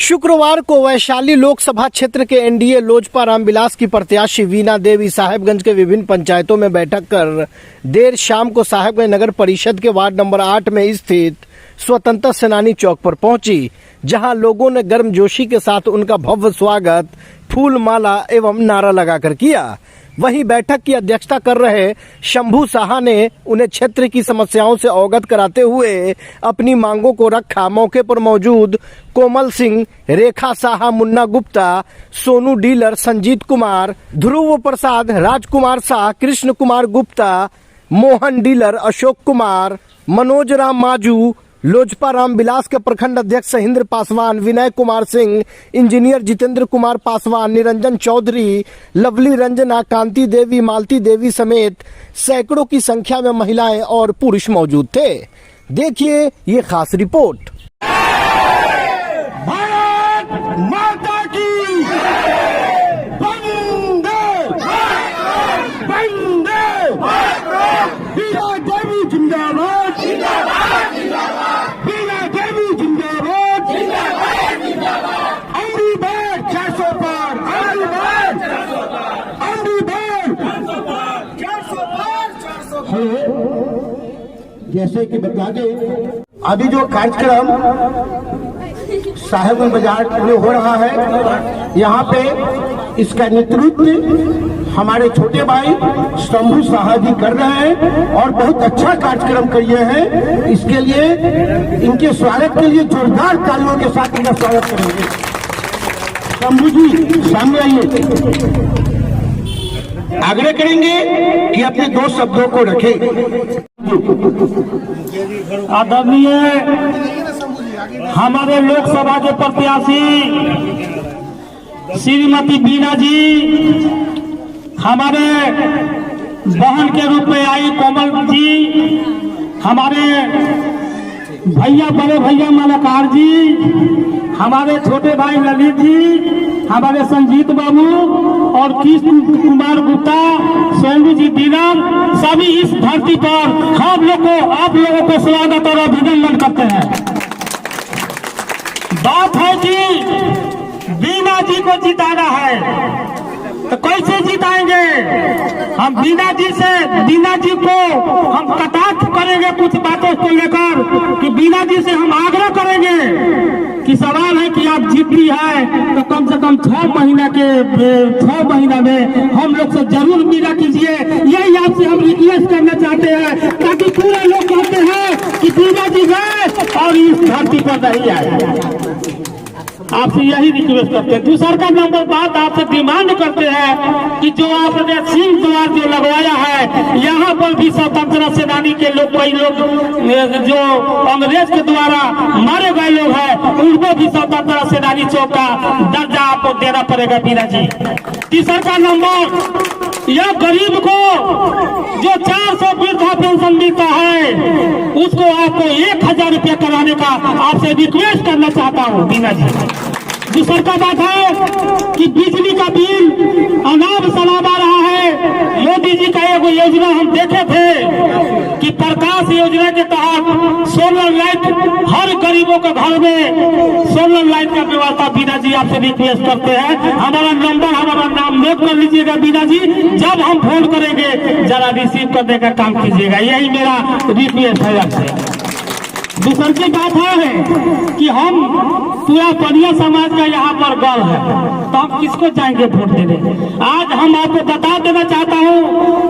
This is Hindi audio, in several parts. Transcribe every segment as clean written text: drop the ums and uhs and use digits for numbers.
शुक्रवार को वैशाली लोकसभा क्षेत्र के एनडीए लोजपा रामविलास की प्रत्याशी वीणा देवी साहेबगंज के विभिन्न पंचायतों में बैठक कर देर शाम को साहेबगंज नगर परिषद के वार्ड नंबर 8 में स्थित स्वतंत्रता सेनानी चौक पर पहुंची, जहां लोगों ने गर्मजोशी के साथ उनका भव्य स्वागत फूल माला एवं नारा लगाकर किया। वहीं बैठक की अध्यक्षता कर रहे शंभू साहा ने उन्हें क्षेत्र की समस्याओं से अवगत कराते हुए अपनी मांगों को रखा। मौके पर मौजूद कोमल सिंह, रेखा साहा, मुन्ना गुप्ता, सोनू डीलर, संजीत कुमार, ध्रुव प्रसाद, राजकुमार शाह, कृष्ण कुमार गुप्ता, मोहन डीलर, अशोक कुमार, मनोज राम माजू, लोजपा रामविलास के प्रखंड अध्यक्ष सहिंद्र पासवान, विनय कुमार सिंह, इंजीनियर जितेंद्र कुमार पासवान, निरंजन चौधरी, लवली रंजना, कांति देवी, मालती देवी समेत सैकड़ों की संख्या में महिलाएं और पुरुष मौजूद थे। देखिए ये खास रिपोर्ट। भारत माता की वंदे वंदे वीणा देवी जिंदाबाद जिंदाबाद जिंदाबाद वीणा देवी जिंदाबाद जिंदाबाद जिंदाबाद अमरी बार 400 पार अमरी बार 400 पार अमरी बार 400 पार जैसे कि बता दें, अभी जो कार्यक्रम साहेबगंज बाजार में हो रहा है, यहाँ पे इसका नेतृत्व हमारे छोटे भाई शंभू साहा जी कर रहे हैं और बहुत अच्छा कार्यक्रम किए हैं। इसके लिए इनके स्वागत के लिए जोरदार तालियों के साथ इनका स्वागत करेंगे। शंभू जी सामने आइए। आग्रह करेंगे कि अपने 2 शब्दों को रखें। आदरणीय हमारे लोकसभा के प्रत्याशी श्रीमती वीणा जी, हमारे बहन के रूप में आई कोमल जी, हमारे भैया बड़े भैया मलाकार जी, हमारे छोटे भाई ललित जी, हमारे संजीत बाबू और कृष्ण कुमार गुप्ता, सोनू जी डीलर, सभी इस धरती पर हम लोग को आप लोगों को स्वागत और अभिनंदन करते हैं। बात है कि वीणा जी को जिताना है, तो कैसे जिताएंगे? हम वीणा जी को हम कटाक्ष करेंगे कुछ बातों को लेकर कि वीणा जी से हम आग्रह करेंगे कि सवाल है कि आप जीतती है तो कम से कम 6 महीना में हम लोग से जरूर मिला कीजिए। यही आपसे हम रिक्वेस्ट करना चाहते हैं, ताकि पूरे लोग कहते हैं कि वीणा जी गए और इस धरती पर नहीं आए। आपसे यही रिक्वेस्ट करते हैं। दूसरा का नंबर बात आपसे डिमांड करते हैं कि जो आपने सिंह द्वार जो लगवाया है, यहाँ पर भी स्वतंत्रता सेनानी के लोग, कई लोग जो कांग्रेस के द्वारा मारे गए लोग हैं, उनको भी स्वतंत्रता सेनानी चौक का दर्जा आपको देना पड़ेगा वीणा जी। तीसरा का नंबर, यह गरीब को जो 400 वृद्धा पेंशन मिलता है, उसको आपको 1000 रुपया कराने का आपसे रिक्वेस्ट करना चाहता हूँ वीणा जी। दूसरा का बात है कि बिजली का बिल अनाप शनाप आ रहा है। मोदी जी का एक योजना हम देखे थे कि प्रकाश योजना के तहत सोलर लाइट हर गरीबों के घर में सोलर लाइट का व्यवस्था वीणा जी आपसे रिक्वेस्ट करते हैं। हमारा नंबर, हमारा नाम नोट कर लीजिएगा वीणा जी। जब हम फोन करेंगे जरा रिसीव करने का काम कीजिएगा, यही मेरा रिक्वेस्ट है आपसे। दूसरी बात है कि हम पूरा बनिया समाज का यहाँ पर गढ़ है, तो हम किसको जाएंगे वोट देने? आज हम आपको बता देना चाहता हूँ,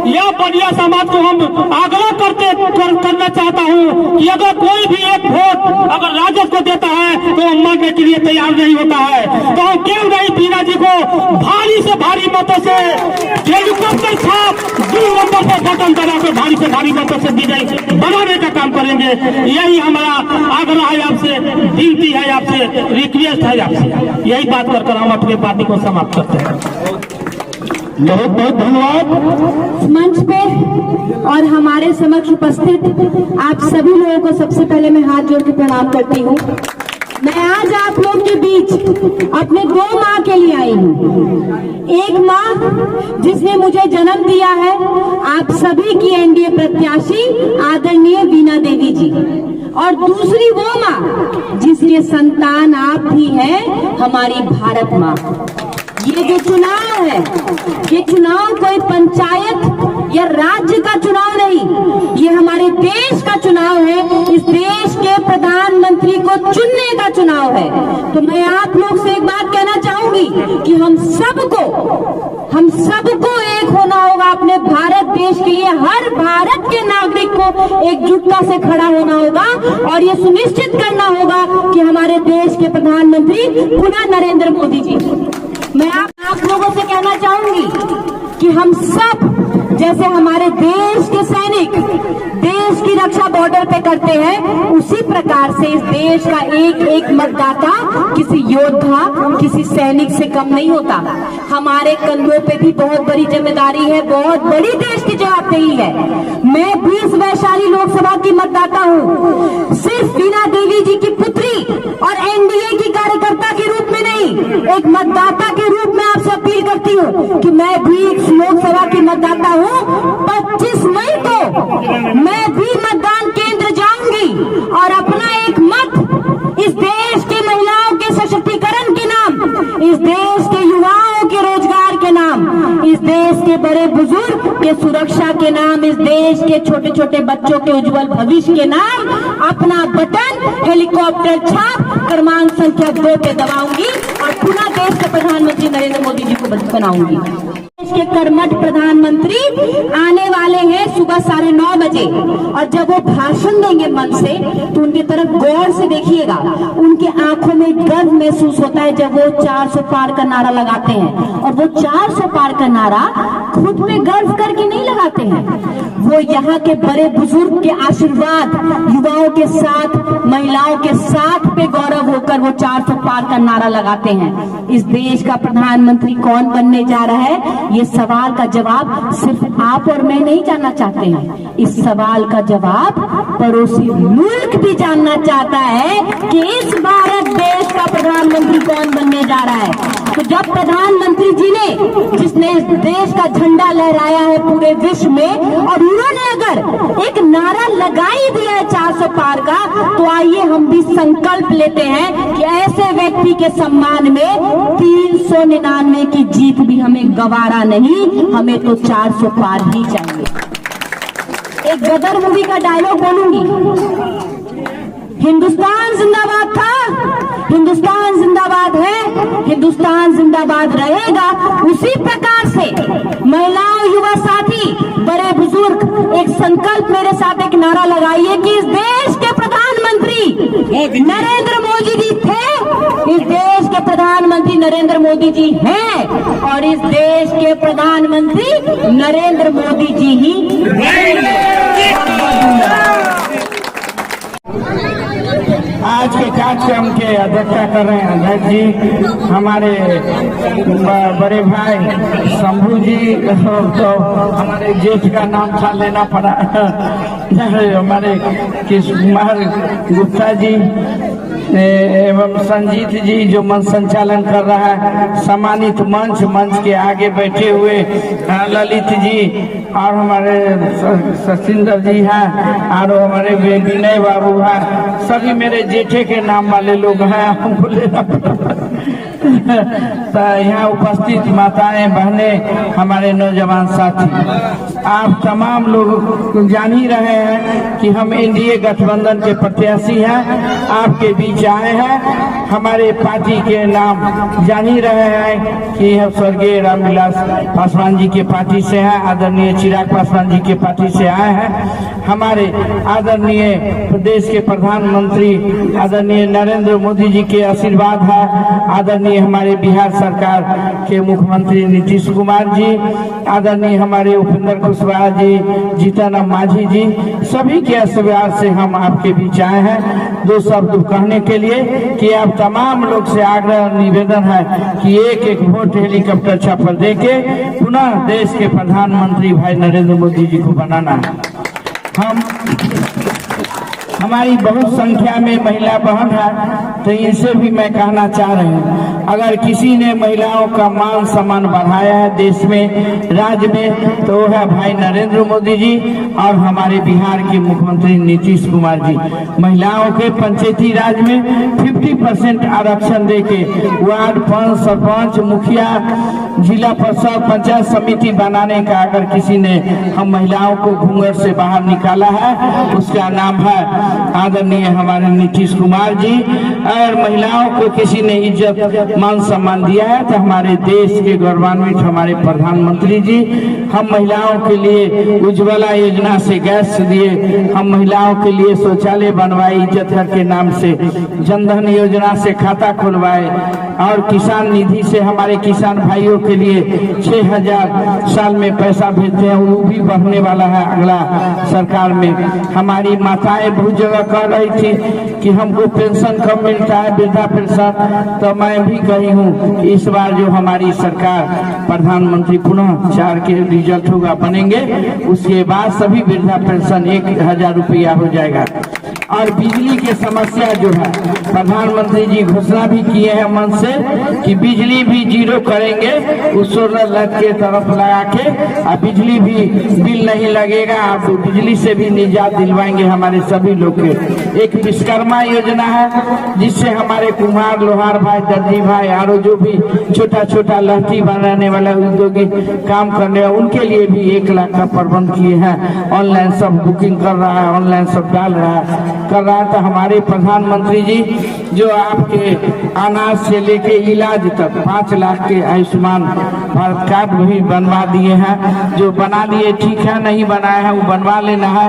यह बनिया समाज को हम आग्रह करना चाहता हूँ कि अगर कोई भी एक वोट अगर राजद को देता है तो हम मांगने के लिए तैयार नहीं होता है, तो हम क्यों नहीं वीणा जी को भारी से भारी मतों से हेलीकॉप्टर छाप 2 नंबर पर बटन दबा कर भारी से भारी मतों से विजयी बनाने का काम करेंगे। यही हमारा आग्रह है आपसे, विनती है आपसे, रिक्वेस्ट है आपसे। यही बात कर हम अपनी पार्टी को समाप्त करते हैं। बहुत बहुत धन्यवाद। मंच पे और हमारे समक्ष उपस्थित आप सभी लोगों को सबसे पहले मैं हाथ जोड़ के प्रणाम करती हूँ। मैं आज आप लोग के बीच अपने 2 माँ के लिए आई हूँ। एक माँ जिसने मुझे जन्म दिया है, आप सभी की एनडीए प्रत्याशी आदरणीय वीणा देवी जी, और दूसरी वो माँ जिसके संतान आप भी हैं, हमारी भारत माँ। ये जो चुनाव है, ये चुनाव कोई पंचायत या राज्य का चुनाव नहीं, ये हमारे देश का चुनाव है। इस देश के प्रधानमंत्री को चुनने का चुनाव है। तो मैं आप लोग से एक बात कहना चाहूंगी कि हम सबको एक होना होगा अपने भारत देश के लिए। हर भारत के नागरिक को एकजुटता से खड़ा होना होगा और ये सुनिश्चित करना होगा कि हमारे देश के प्रधानमंत्री पुनः नरेंद्र मोदी जी। मैं आप लोगों से कहना चाहूंगी कि हम सब जैसे हमारे देश के सैनिक देश की रक्षा बॉर्डर पे करते हैं, उसी प्रकार से इस देश का एक एक मतदाता किसी योद्धा, किसी सैनिक से कम नहीं होता। हमारे कंधों पे भी बहुत बड़ी जिम्मेदारी है, बहुत बड़ी देश की जवाबदेही है। मैं 20 वैशाली लोकसभा की मतदाता हूँ, सिर्फ वीणा देवी जी की पुत्री और एनडीए की कार्यकर्ता के रूप में नहीं, एक मतदाता के रूप में आपसे अपील करती हूँ कि मैं भी एक लोकसभा की मतदाता हूँ। 25 मई को मैं भी मतदान केंद्र जाऊंगी और अपना एक मत इस देश की महिलाओं के सशक्तिकरण के नाम, इस देश के युवाओं के रोजगार के नाम, इस देश के बड़े बुजुर्ग के सुरक्षा के नाम, इस देश के छोटे छोटे बच्चों के उज्जवल भविष्य के नाम अपना बटन हेलीकॉप्टर छाप क्रमांक संख्या 2 पे दबाऊंगी और पुनः देश के प्रधानमंत्री नरेंद्र मोदी जी को बनाऊंगी। देश के कर्मठ प्रधानमंत्री आने वाले हैं सुबह 9:30 बजे और जब वो भाषण देंगे मन से तो उनकी तरफ गौर से देखिएगा। उनके आंखों में गर्व महसूस होता है जब वो 400 पार का नारा लगाते हैं। और वो 400 पार का नारा खुद पे गर्व करके नहीं लगाते हैं, वो यहाँ के बड़े बुजुर्ग के आशीर्वाद, युवाओं के साथ, महिलाओं के साथ पे गौरव होकर वो 400 पार का नारा लगाते हैं। इस देश का प्रधानमंत्री कौन बनने जा रहा है, ये सवाल का जवाब सिर्फ आप और मैं नहीं जानना चाहते हैं। इस सवाल का जवाब पड़ोसी मुल्क भी जानना चाहता है कि इस भारत देश का प्रधानमंत्री कौन बनने जा रहा है। तो जब प्रधानमंत्री जी ने, जिसने इस देश का झंडा लहराया है पूरे विश्व में, और उन्होंने अगर एक नारा लगा ही दिया है 400 पार का, तो आइए हम भी संकल्प लेते हैं कि ऐसे व्यक्ति के सम्मान में 399 की जीत भी हमें गवारा नहीं, हमें तो 400 पार ही चाहिए। एक गदर मूवी का डायलॉग बोलूंगी, हिंदुस्तान जिंदाबाद था, हिंदुस्तान जिंदाबाद है, हिंदुस्तान जिंदाबाद रहेगा। उसी प्रकार से महिलाओं, युवा साथी, बड़े बुजुर्ग एक संकल्प मेरे साथ एक नारा लगाइए कि इस देश के प्रधानमंत्री नरेंद्र मोदी जी थे, इस देश के प्रधानमंत्री नरेंद्र मोदी जी हैं और इस देश के प्रधानमंत्री नरेंद्र मोदी जी ही रहेंगे। आज के कार्यक्रम के अध्यक्षता कर रहे हैं अध्यक्ष जी, हमारे बड़े भाई शंभू जी, तो हमारे जेठ का नाम था लेना पड़ा, हमारे कृष्ण कुमार गुप्ता जी एवं संजीत जी जो मंच संचालन कर रहा है, सम्मानित मंच के आगे बैठे हुए ललित जी और हमारे सचिंदर जी हैं और हमारे विनय बाबू हैं, सभी मेरे जेठे के नाम वाले लोग हैं, हमको लेना तो यहाँ उपस्थित माताएं, बहनें, हमारे नौजवान साथी, आप तमाम लोग जान ही रहे हैं कि हम एनडीए गठबंधन के प्रत्याशी हैं, आपके बीच आए हैं। हमारे पार्टी के नाम जान ही रहे हैं कि हम स्वर्गीय रामविलास पासवान जी के पार्टी से हैं, आदरणीय चिराग पासवान जी के पार्टी से आए हैं। हमारे आदरणीय प्रदेश के प्रधानमंत्री आदरणीय नरेंद्र मोदी जी के आशीर्वाद है, आदरणीय हमारे बिहार सरकार के मुख्यमंत्री नीतीश कुमार जी, आदरणीय हमारे उपेंद्र कुशवाहा जी, जीतन राम मांझी जी, सभी के आशीर्वाद से हम आपके बीच आए हैं 2 शब्द कहने के लिए कि आप तमाम लोग से आग्रह निवेदन है कि एक वोट हेलीकॉप्टर छापर देके पुनः देश के प्रधानमंत्री भाई नरेंद्र मोदी जी को बनाना है। हमारी बहुत संख्या में महिला बहन है, तो इनसे भी मैं कहना चाह रही हूँ अगर किसी ने महिलाओं का मान सम्मान बढ़ाया है देश में, राज्य में, तो वो है भाई नरेंद्र मोदी जी और हमारे बिहार के मुख्यमंत्री नीतीश कुमार जी। महिलाओं के पंचायती राज में 50% आरक्षण देके वार्ड पंच, सरपंच, मुखिया, जिला परिषद, पंचायत समिति बनाने का अगर किसी ने हम महिलाओं को घूंघट से बाहर निकाला है, उसका नाम है आदरणीय हमारे नीतीश कुमार जी। और महिलाओं को किसी ने इज्जत मान सम्मान दिया है तो हमारे देश के गौरवान्वित हमारे प्रधानमंत्री जी। हम महिलाओं के लिए उज्ज्वला योजना से गैस दिए, हम महिलाओं के लिए शौचालय बनवाए इज्जत घर के नाम से, जनधन योजना से खाता खुलवाए और किसान निधि से हमारे किसान भाइयों के लिए 6,000 साल में पैसा भेजते हैं, वो भी बढ़ने वाला है अगला सरकार में। हमारी माताएं बहुत जगह कह रही थी कि हमको पेंशन कम मिलता है, वृद्धा पेंशन, तो मैं भी कही हूँ इस बार जो हमारी सरकार प्रधानमंत्री पुनः 4 के रिजल्ट होगा बनेंगे, उसके बाद सभी वृद्धा पेंशन 1,000 रुपया हो जाएगा। और बिजली की समस्या जो है प्रधानमंत्री जी घोषणा भी किए हैं मन से कि बिजली भी जीरो करेंगे, उस सोलर लाइट के तरफ लगा के और बिजली भी बिल नहीं लगेगा, आप बिजली से भी निजात दिलवाएंगे हमारे सभी लोग के। एक विश्वकर्मा योजना है जिससे हमारे कुम्हार, लोहार भाई, दर्जी भाई और जो भी छोटा छोटा लहठी बनाने वाला उद्योगी काम करने वाले उनके लिए भी 1 लाख का प्रबंध किए हैं। ऑनलाइन सब बुकिंग कर रहा है, ऑनलाइन सब डाल रहा है तो हमारे प्रधानमंत्री जी जो आपके अनाज से लेके इलाज तक 5 लाख के आयुष्मान भारत कार्ड भी बनवा दिए हैं। जो बना लिए ठीक है, नहीं बनाया है वो बनवा लेना है।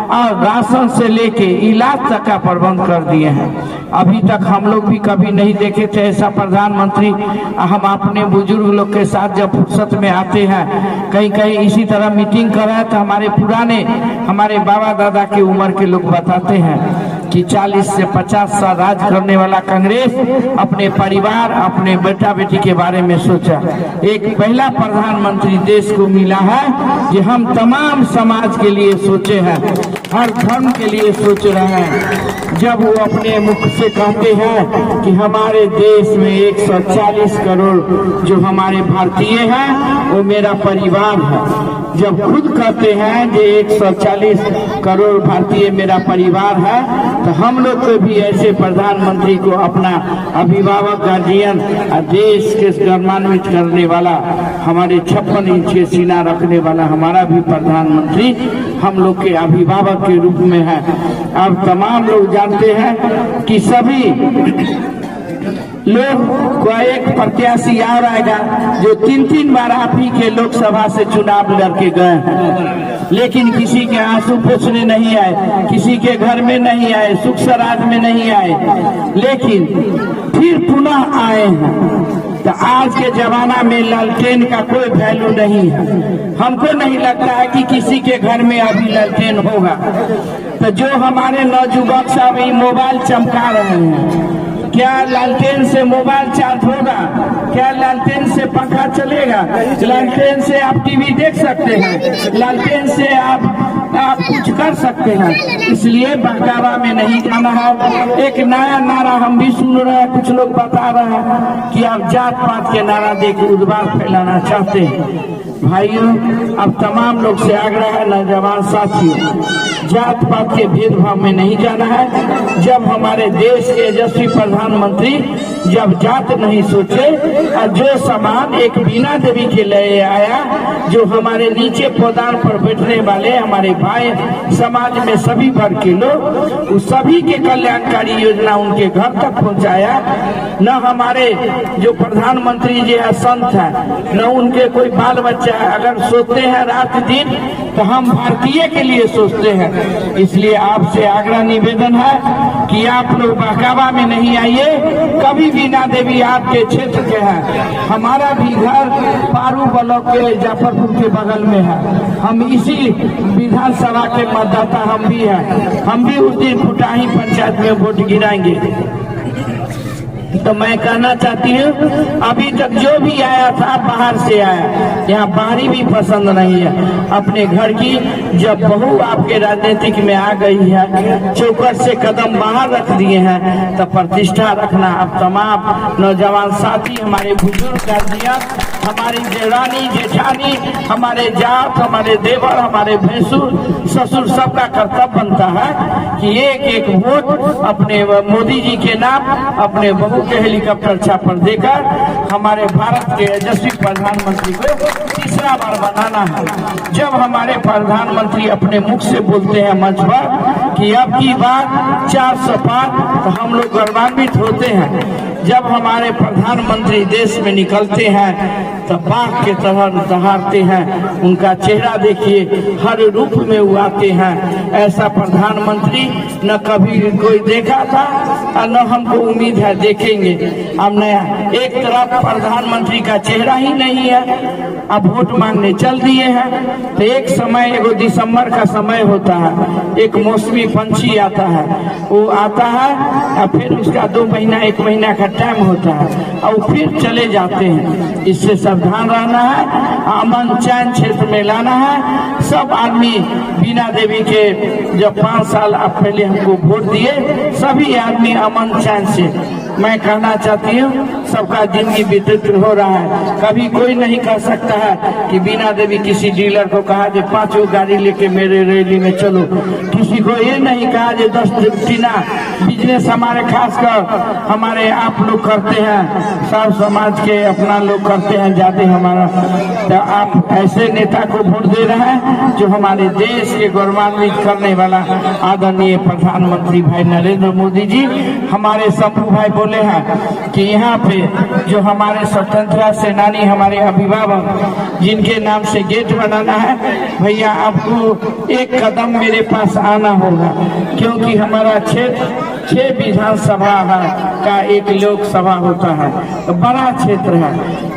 और राशन से लेके इलाज तक का प्रबंध कर दिए हैं। अभी तक हम लोग भी कभी नहीं देखे थे ऐसा प्रधानमंत्री। हम अपने बुजुर्ग लोग के साथ जब फुर्सत में आते हैं, कहीं कहीं इसी तरह मीटिंग कर रहे हैं तो हमारे पुराने हमारे बाबा दादा की उम्र के लोग बताते हैं कि 40 से 50 साल राज करने वाला कांग्रेस अपने परिवार, अपने बेटा बेटी के बारे में सोचा। एक पहला प्रधानमंत्री देश को मिला है कि हम तमाम समाज के लिए सोचे हैं, हर धर्म के लिए सोच रहे हैं। जब वो अपने मुख से कहते हैं कि हमारे देश में 140 करोड़ जो हमारे भारतीय हैं वो मेरा परिवार है, जब खुद कहते हैं कि 140 करोड़ भारतीय मेरा परिवार है, तो हम लोग को भी ऐसे प्रधानमंत्री को अपना अभिभावक, गार्जियन, देश के गौरवान्वित करने वाला, हमारे 56 इंच के सीना रखने वाला हमारा भी प्रधानमंत्री हम लोग के अभिभावक के रूप में है। अब तमाम लोग जानते हैं कि सभी लोग को एक प्रत्याशी और आएगा जो 3 बार आप ही के लोकसभा से चुनाव लड़के गए हैं, लेकिन किसी के आंसू पोंछने नहीं आए, किसी के घर में नहीं आए, सुख सराज में नहीं आए, लेकिन फिर पुनः आए हैं। तो आज के जमाना में लालटेन का कोई वैल्यू नहीं है। हमको नहीं लगता है कि किसी के घर में अभी लालटेन होगा। तो जो हमारे नौजुवक सब ये मोबाइल चमका रहे हैं, क्या लालटेन से मोबाइल चार्ज होगा? क्या लालटेन से पंखा चलेगा? लालटेन से आप टीवी देख सकते हैं? लालटेन से आप कुछ कर सकते हैं? इसलिए बहकावा में नहीं जाना है। एक नया नारा हम भी सुन रहे हैं, कुछ लोग बता रहे हैं कि आप जात पात के नारा देकर उद्बार फैलाना चाहते हैं। भाइयों, अब तमाम लोग से आग्रह है, नौजवान साथियों, जात पात के भेदभाव में नहीं जाना है। जब हमारे देश के यशस्वी प्रधानमंत्री जब जात नहीं सोचे और जो सामान एक बीना देवी के लिए आया, जो हमारे नीचे पौधान पर बैठने वाले हमारे भाई समाज में सभी वर्ग के लोग, उस सभी के कल्याणकारी योजना उनके घर तक पहुंचाया। न हमारे जो प्रधानमंत्री जी संत है, न उनके कोई बाल बच्चा है। अगर सोचते हैं रात दिन तो हम भारतीय के लिए सोचते हैं। इसलिए आपसे आग्रह निवेदन है कि आप लोग बहकावा में नहीं आइए। कभी बीना देवी आपके क्षेत्र के हैं, हमारा भी घर पारू ब्लॉक के जाफरपुर के बगल में है। हम इसी विधानसभा के मतदाता हम भी हैं। हम भी उस दिन फुटाही पंचायत में वोट गिराएंगे। तो मैं कहना चाहती हूँ अभी तक जो भी आया था बाहर से आया, यहाँ बाहरी भी पसंद नहीं है। अपने घर की जब बहू आपके राजनीतिक में आ गई है, चौकट से कदम बाहर रख दिए हैं, तो प्रतिष्ठा रखना। अब तमाम नौजवान साथी, हमारे बुजुर्ग कर दिया, हमारी देवरानी जेठानी, हमारे जात, हमारे देवर, हमारे भैंसुर ससुर, सबका कर्तव्य बनता है कि एक एक वोट अपने मोदी जी के नाम अपने बहू के हेलीकॉप्टर छापर देकर हमारे भारत के यशस्वी प्रधानमंत्री को तीसरा बार बनाना है। जब हमारे प्रधानमंत्री अपने मुख से बोलते हैं मंच पर कि अब की बात 400 पार, तो हम लोग गौरवान्वित होते हैं। जब हमारे प्रधानमंत्री देश में निकलते हैं तो बाघ के तरह दहाड़ते हैं, उनका चेहरा देखिए, हर रूप में वो आते हैं। ऐसा प्रधानमंत्री न कभी कोई देखा था और न हमको उम्मीद है देखेंगे। अब नया एक तरफ प्रधानमंत्री का चेहरा ही नहीं है, अब वोट मांगने चल दिए हैं। तो एक समय, एगो दिसंबर का समय होता है, एक मौसमी पंछी आता है, वो आता है और फिर उसका 2 महीना 1 महीना का टाइम होता है और फिर चले जाते हैं। इससे सावधान रहना है, अमन चैन क्षेत्र में लाना है। सब आदमी बीना देवी के जब 5 साल आप पहले हमको वोट दिए, सभी आदमी अमन चैन से, मैं कहना चाहती हूँ सबका जिंदगी व्यतीत हो रहा है। कभी कोई नहीं कह सकता है कि बीना देवी किसी डीलर को कहा कि 5 गाड़ी लेके मेरे रैली में चलो, किसी को ये नहीं कहा कि 10 टीना बिजनेस हमारे खासकर हमारे आप लोग करते हैं, सब समाज के अपना लोग करते हैं ज्यादा हमारा। तो आप ऐसे नेता को वोट दे रहे हैं जो हमारे देश के गौरवान्वित करने वाला आदरणीय प्रधानमंत्री भाई नरेंद्र मोदी जी। हमारे शंभू भाई बोले हैं कि यहाँ पे जो हमारे स्वतंत्रता सेनानी, हमारे अभिभावक जिनके नाम से गेट बनाना है, भैया आपको एक कदम मेरे पास आना होगा, क्योंकि हमारा क्षेत्र 6 विधानसभा का एक लोकसभा होता है, तो बड़ा क्षेत्र है।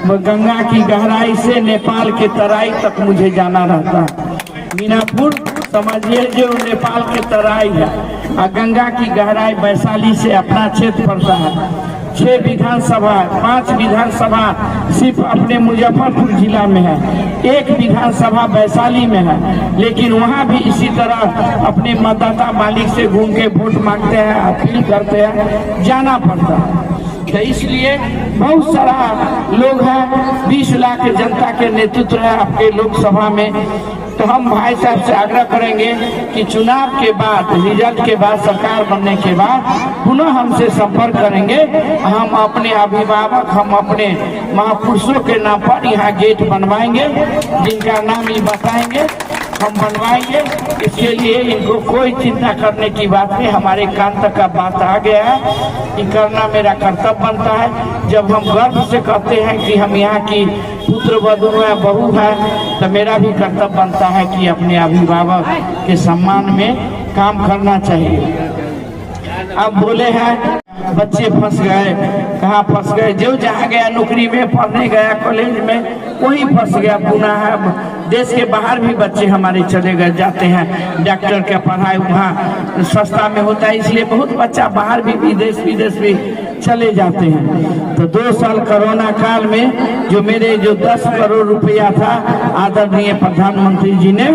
वो गंगा की गहराई से नेपाल के तराई तक मुझे जाना रहता है। मीनापुर समझिए जो नेपाल के तराई है, और गंगा की गहराई वैशाली से अपना क्षेत्र पड़ता है। 6 विधानसभा, 5 विधानसभा सिर्फ अपने मुजफ्फरपुर जिला में है, 1 विधानसभा वैशाली में है, लेकिन वहाँ भी इसी तरह अपने मतदाता मालिक से घूम के वोट मांगते हैं, अपील करते हैं, जाना पड़ता है। तो इसलिए बहुत सारा लोग हैं, 20 लाख जनता के नेतृत्व है आपके लोकसभा में। तो हम भाई साहब से आग्रह करेंगे कि चुनाव के बाद, रिजल्ट के बाद, सरकार बनने के बाद पुनः हमसे संपर्क करेंगे। हम अपने अभिभावक, हम अपने महापुरुषों के नाम पर यहाँ गेट बनवाएंगे, जिनका नाम ही बताएंगे हम बनवाएंगे। इसके लिए इनको कोई चिंता करने की बात नहीं, हमारे कान तक का बात आ गया है, ये करना मेरा कर्तव्य बनता है। जब हम गर्व से कहते हैं कि हम यहाँ की पुत्र वधू है, बहू है, तो मेरा भी कर्तव्य बनता है कि अपने अभिभावक के सम्मान में काम करना चाहिए। अब बोले हैं बच्चे फंस गए, कहाँ फंस गए? जो जहाँ गया नौकरी में, पढ़ने गया कॉलेज में, वही फंस गया। पुनः है देश के बाहर भी बच्चे हमारे चले गए, जाते हैं, डॉक्टर का पढ़ाई वहाँ सस्ता में होता है, इसलिए बहुत बच्चा बाहर भी देश विदेश भी चले जाते हैं। तो 2 साल कोरोना काल में जो मेरे 10 करोड़ रुपया था, आदरणीय प्रधानमंत्री जी ने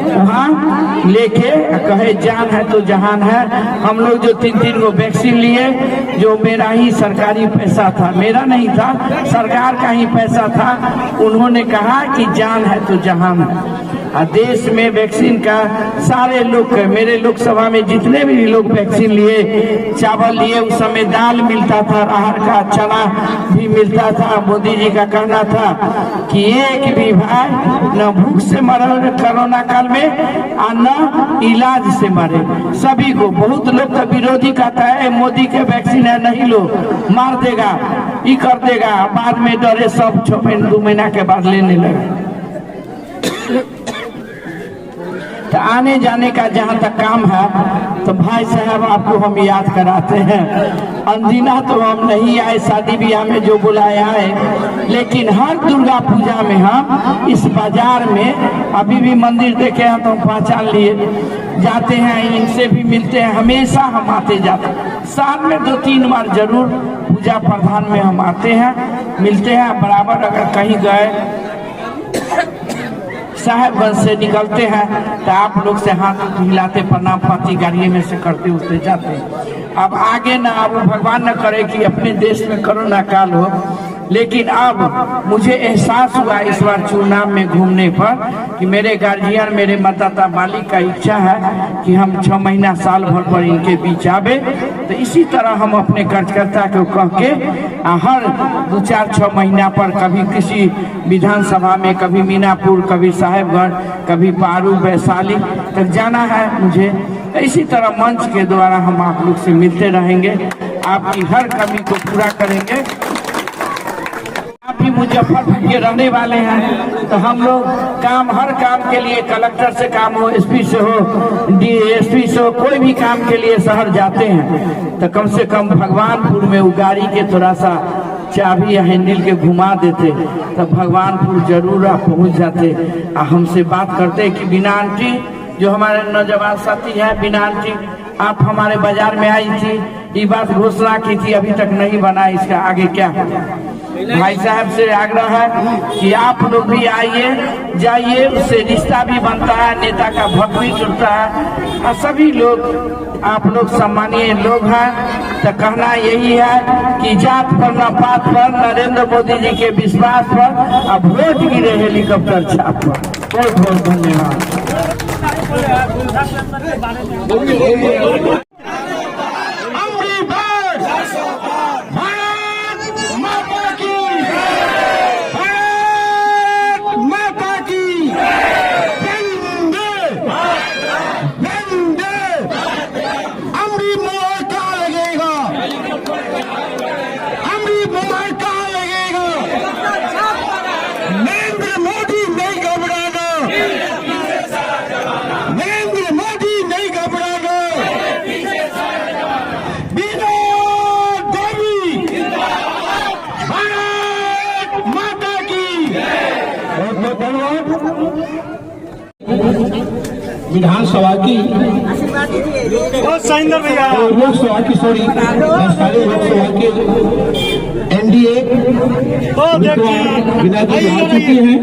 वहाँ लेके कहे जान है तो जहान है। हम लोग जो 3-3 गो वैक्सीन लिए, जो मेरा ही सरकारी पैसा था, मेरा नहीं था, सरकार का ही पैसा था, उन्होंने कहा कि जान है तो जहान है। देश में वैक्सीन का सारे लोग, मेरे लोकसभा में जितने भी लोग वैक्सीन लिए, चावल लिए, उस समय दाल मिलता था, अरहर का चना भी मिलता था। मोदी जी का कहना था कि एक भी भाई न भूख से मरे कोरोना काल में और न इलाज से मरे, सभी को। बहुत लोग तो विरोधी कहता है मोदी के वैक्सीन है, नहीं लो, मार देगा, ये कर देगा, बाद में डरे सब 2 महीना के बाद लेने लगे। तो आने जाने का जहाँ तक काम है, तो भाई साहब आपको हम याद कराते हैं। अनदिना तो हम नहीं आए, शादी ब्याह में जो बुलाया है, लेकिन हर दुर्गा पूजा में हम इस बाजार में अभी भी मंदिर देखे हैं तो हम पहचान लिए, जाते हैं, इनसे भी मिलते हैं, हमेशा हम आते जाते हैं। साल में 2-3 बार जरूर पूजा प्रधान में हम आते हैं, मिलते हैं बराबर। अगर कहीं गए साहेबगंज से निकलते हैं तो आप लोग से हाथ मिलाते, प्रणाम पाती गाड़ी में से करते उठते जाते। अब आगे ना, अब भगवान न करे कि अपने देश में कोरोना काल हो, लेकिन अब मुझे एहसास हुआ इस बार चुनाव में घूमने पर कि मेरे गार्जियन, मेरे मतदाता मालिक का इच्छा है कि हम 6 महीना साल भर पर इनके बीच आवे। तो इसी तरह हम अपने कार्यकर्ता को कह के हर 2-4-6 महीना पर कभी किसी विधानसभा में, कभी मीनापुर, कभी साहेबगंज, कभी पारू, वैशाली तक जाना है मुझे। तो इसी तरह मंच के द्वारा हम आप लोग से मिलते रहेंगे, आपकी हर कमी को पूरा करेंगे। आप भी मुजफ्फरपुर के रहने वाले हैं, तो हम लोग हर काम के लिए, कलेक्टर से काम हो, एसपी से हो, डीएसपी से हो, कोई भी काम के लिए शहर जाते हैं तो कम से कम भगवानपुर में उगारी के थोड़ा सा चाबी या हैंडल के घुमा देते, तब भगवानपुर जरूर आप पहुंच जाते। हमसे बात करते कि बीना आंटी, जो हमारे नौजवान साथी है, बीना आंटी आप हमारे बाजार में आई थी, ये बात घोषणा की थी, अभी तक नहीं बना, इसका आगे क्या है? भाई साहब से आग्रह है कि आप लोग भी आइए जाइए, उससे रिश्ता भी बनता है, नेता का भक्त भी जुड़ता है, और सभी लोग आप लोग सम्मानीय लोग हैं। तो कहना यही है कि जात पर न पात पर, नरेंद्र मोदी जी के विश्वास पर अब वोट गिरे हेलीकॉप्टर छाप पर। बहुत बहुत धन्यवाद। विधानसभा की लोकसभा की सारे लोकसभा के एनडीए उम्मीदवार बीना जी आ चुकी हैं।